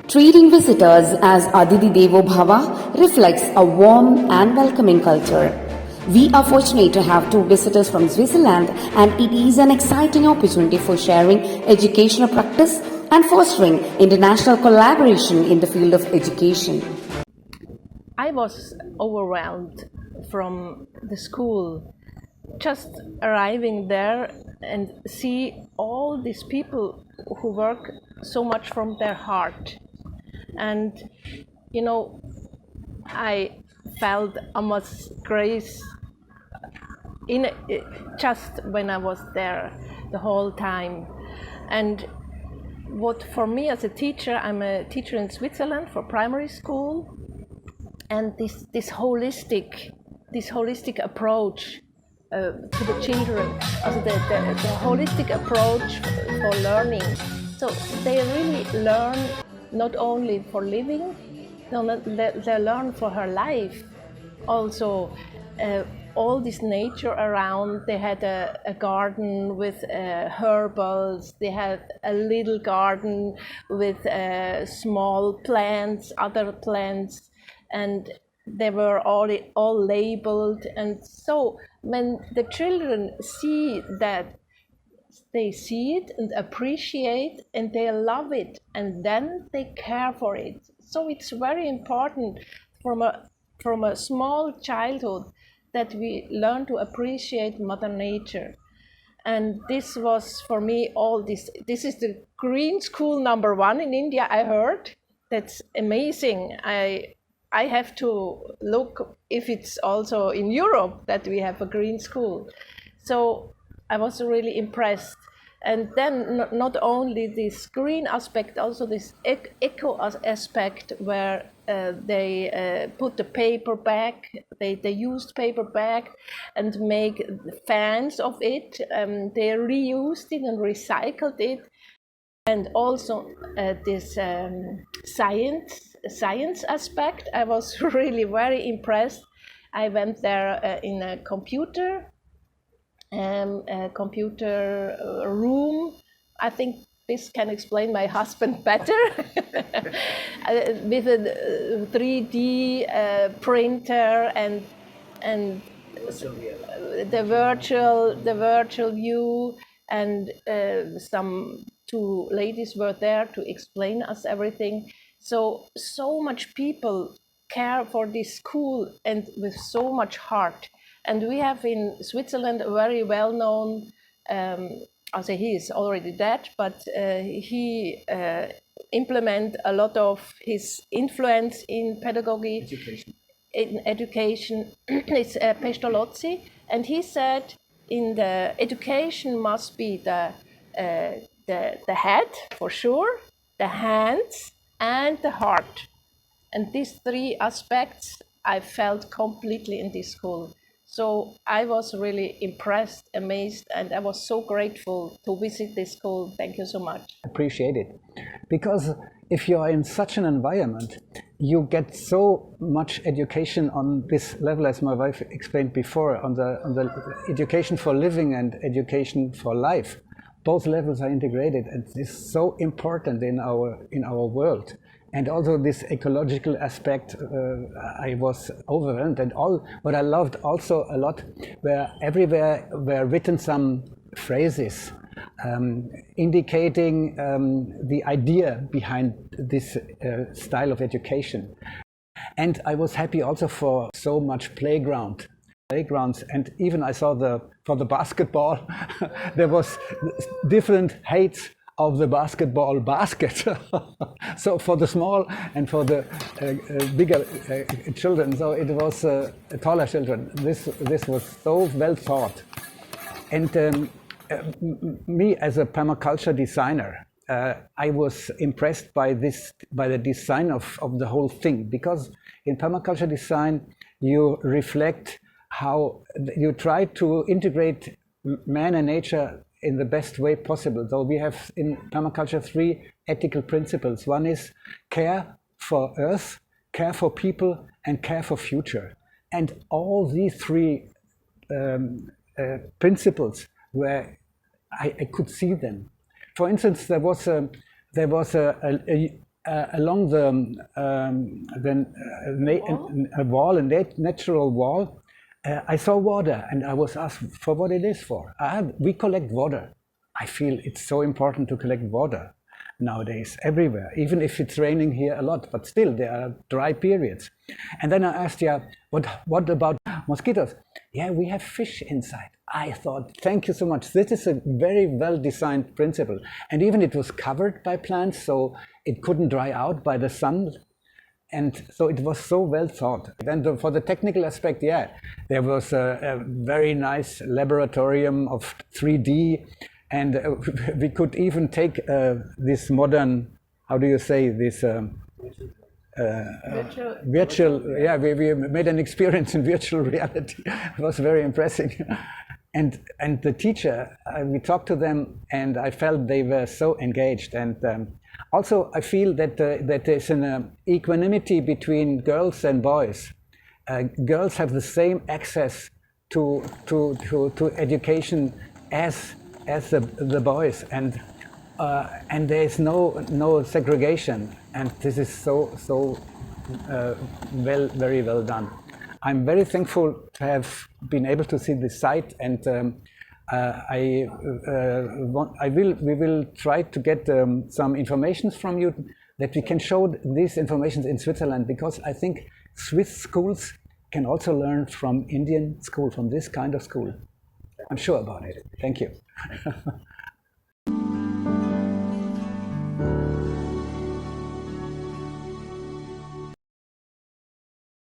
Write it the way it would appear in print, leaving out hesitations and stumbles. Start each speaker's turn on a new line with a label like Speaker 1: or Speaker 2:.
Speaker 1: Treating visitors as Aditi Devo Bhava reflects a warm and welcoming culture. We are fortunate to have two visitors from Switzerland, and it is an exciting opportunity for sharing educational practice and fostering international collaboration in the field of education.
Speaker 2: I was overwhelmed from the school, just arriving there and see all these people who work so much from their heart. And I felt a much grace just when I was there the whole time. And what for me as a teacher, I'm a teacher in Switzerland for primary school, and this holistic approach to the children, also the holistic approach for learning. So they really learn not only for living, they learn for her life. Also, all this nature around. They had a garden with herbals. They had a little garden with small plants, other plants, and they were all labeled. And so when the children see that, they see it and appreciate, and they love it, and then they care for it. So it's very important from a small childhood that we learn to appreciate Mother Nature. And this was for me all this. This is the green school #1 in India, I heard. That's amazing. I have to look if it's also in Europe that we have a green school. So I was really impressed. And then not only this green aspect, also this eco aspect, where they put the paper back, they used paper back and make fans of it. They reused it and recycled it. And also this science aspect, I was really very impressed. I went there in a computer room. I think this can explain my husband better. With a 3D printer and the virtual view, and some two ladies were there to explain us everything. So much people care for this school, and with so much heart. And we have in Switzerland a very well-known, also he is already dead, but he implement a lot of his influence in pedagogy, in education. It's Pestalozzi, and he said in the education must be the head for sure, the hands, and the heart. And these three aspects I felt completely in this school. So I was really impressed, amazed, and I was so grateful to visit this school. Thank you so much.
Speaker 3: Appreciate it. Because if you are in such an environment, you get so much education on this level, as my wife explained before, on the education for living and education for life. Both levels are integrated, and this is so important in our world. And also this ecological aspect, I was overwhelmed. And what I loved also a lot, where everywhere were written some phrases indicating the idea behind this style of education. And I was happy also for so much playgrounds. And even I saw for the basketball, there was different heights of the basketball basket. So for the small and for the bigger children, so it was taller children. This was so well thought. And me as a permaculture designer, I was impressed by the design of the whole thing, because in permaculture design you reflect how you try to integrate man and nature in the best way possible. So we have in permaculture 3 ethical principles. One is care for earth, care for people, and care for future. And all these 3 principles, where I could see them. For instance, there was a along the wall, a natural wall, I saw water, and I was asked for what it is for. We collect water. I feel it's so important to collect water nowadays everywhere, even if it's raining here a lot, but still there are dry periods. And then I asked, yeah, what about mosquitoes? Yeah, we have fish inside. I thought, thank you so much. This is a very well-designed principle. And even it was covered by plants, so it couldn't dry out by the sun. And so it was so well thought. Then for the technical aspect, yeah, there was a very nice laboratorium of 3D, and we could even take this modern, how do you say, this virtual, yeah, we made an experience in virtual reality. It was very impressive. And the teacher, we talked to them, and I felt they were so engaged. And also, I feel that there's an equanimity between girls and boys. Girls have the same access to education as the boys, and there is no segregation. And this is so very well done. I'm very thankful to have been able to see this site, and we will try to get some information from you that we can show these informations in Switzerland, because I think Swiss schools can also learn from Indian school, from this kind of school. I'm sure about it. Thank you.